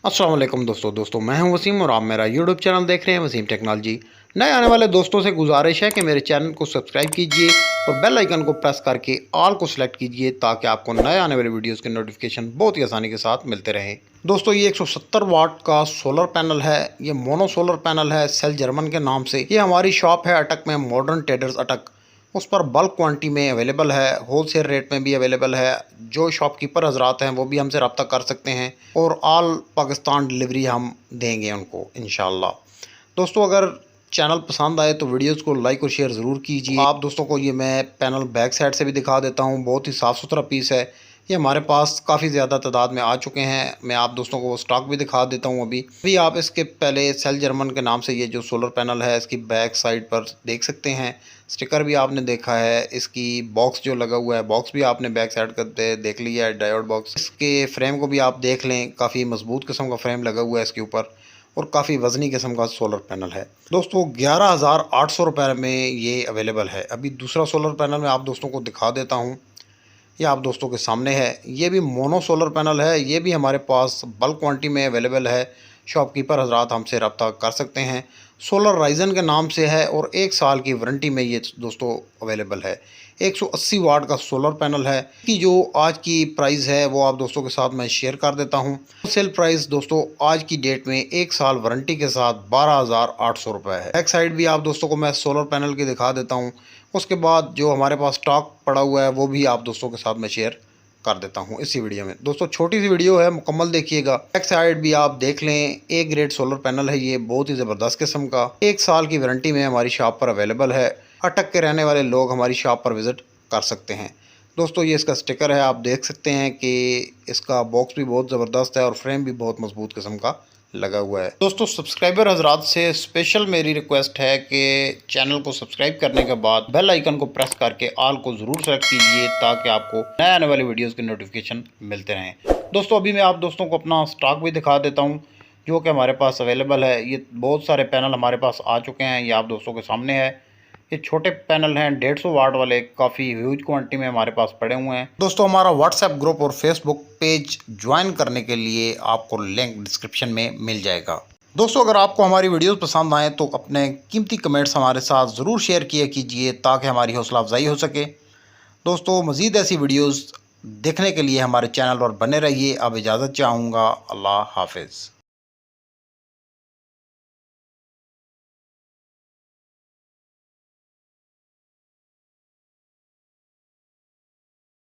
अस्सलाम वालेकुम दोस्तों मैं हूं वसीम और आप मेरा यूट्यूब चैनल देख रहे हैं वसीम टेक्नोलॉजी। नए आने वाले दोस्तों से गुजारिश है कि मेरे चैनल को सब्सक्राइब कीजिए और बेल आइकन को प्रेस करके ऑल को सिलेक्ट कीजिए ताकि आपको नए आने वाले वीडियोस के नोटिफिकेशन बहुत ही आसानी के साथ मिलते रहें। दोस्तों ये 170 वाट का सोलर पैनल है, ये मोनो सोलर पैनल है सेल जर्मन के नाम से। ये हमारी शॉप है अटक में, मॉडर्न ट्रेडर्स अटक। उस पर बल्क क्वांटिटी में अवेलेबल है, होलसेल रेट में भी अवेलेबल है। जो शॉपकीपर हजरात हैं वो भी हमसे रब्ता कर सकते हैं और ऑल पाकिस्तान डिलीवरी हम देंगे उनको इंशाल्लाह। दोस्तों अगर चैनल पसंद आए तो वीडियोस को लाइक और शेयर ज़रूर कीजिए। आप दोस्तों को ये मैं पैनल बैक साइड से भी दिखा देता हूँ, बहुत ही साफ़ सुथरा पीस है। ये हमारे पास काफ़ी ज़्यादा तादाद में आ चुके हैं, मैं आप दोस्तों को स्टॉक भी दिखा देता हूँ। अभी आप इसके पहले सेल जर्मन के नाम से ये जो सोलर पैनल है इसकी बैक साइड पर देख सकते हैं, स्टिकर भी आपने देखा है। इसकी बॉक्स जो लगा हुआ है, बॉक्स भी आपने बैक साइड करते देख लिया है, डायोड बॉक्स। इसके फ्रेम को भी आप देख लें, काफ़ी मजबूत किस्म का फ्रेम लगा हुआ है इसके ऊपर और काफ़ी वज़नी किस्म का सोलर पैनल है। दोस्तों 11,800 रुपये में ये अवेलेबल है। अभी दूसरा सोलर पैनल मैं आप दोस्तों को दिखा देता हूँ, ये आप दोस्तों के सामने है। ये भी मोनो सोलर पैनल है, ये भी हमारे पास बल्क क्वांटिटी में अवेलेबल है। शॉपकीपर हजरात हमसे रब्ता कर सकते हैं। सोलर राइजन के नाम से है और 1 साल की वारंटी में ये दोस्तों अवेलेबल है। 180 वाट का सोलर पैनल है कि जो आज की प्राइस है वो आप दोस्तों के साथ मैं शेयर कर देता हूँ। सेल प्राइस दोस्तों आज की डेट में 1 साल वारंटी के साथ 12,800 रुपये है। बैक साइड भी आप दोस्तों को मैं सोलर पैनल की दिखा देता हूँ। उसके बाद जो हमारे पास स्टॉक पड़ा हुआ है वो भी आप दोस्तों के साथ मैं शेयर कर देता हूँ इसी वीडियो में। दोस्तों छोटी सी वीडियो है, मुकम्मल देखिएगा। बैक साइड भी आप देख लें, ए ग्रेड सोलर पैनल है ये, बहुत ही ज़बरदस्त किस्म का। 1 साल की वारंटी में हमारी शॉप पर अवेलेबल है। अटक के रहने वाले लोग हमारी शॉप पर विज़िट कर सकते हैं। दोस्तों ये इसका स्टिकर है, आप देख सकते हैं कि इसका बॉक्स भी बहुत ज़बरदस्त है और फ्रेम भी बहुत मजबूत किस्म का लगा हुआ है। दोस्तों सब्सक्राइबर हजरात से स्पेशल मेरी रिक्वेस्ट है कि चैनल को सब्सक्राइब करने के बाद बेल आइकन को प्रेस करके ऑल को ज़रूर सेलेक्ट कीजिए ताकि आपको नए आने वाली वीडियोस के नोटिफिकेशन मिलते रहें। दोस्तों अभी मैं आप दोस्तों को अपना स्टॉक भी दिखा देता हूं जो कि हमारे पास अवेलेबल है। ये बहुत सारे पैनल हमारे पास आ चुके हैं, ये आप दोस्तों के सामने है। ये छोटे पैनल हैं 150 वाट वाले, काफ़ी ह्यूज क्वांटिटी में हमारे पास पड़े हुए हैं। दोस्तों हमारा व्हाट्सएप ग्रुप और फेसबुक पेज ज्वाइन करने के लिए आपको लिंक डिस्क्रिप्शन में मिल जाएगा। दोस्तों अगर आपको हमारी वीडियोस पसंद आए तो अपने कीमती कमेंट्स हमारे साथ ज़रूर शेयर किया कीजिए ताकि हमारी हौसला अफजाई हो सके। दोस्तों मज़ीद ऐसी वीडियोज़ देखने के लिए हमारे चैनल पर बने रहिए। अब इजाज़त चाहूँगा, अल्लाह हाफिज़।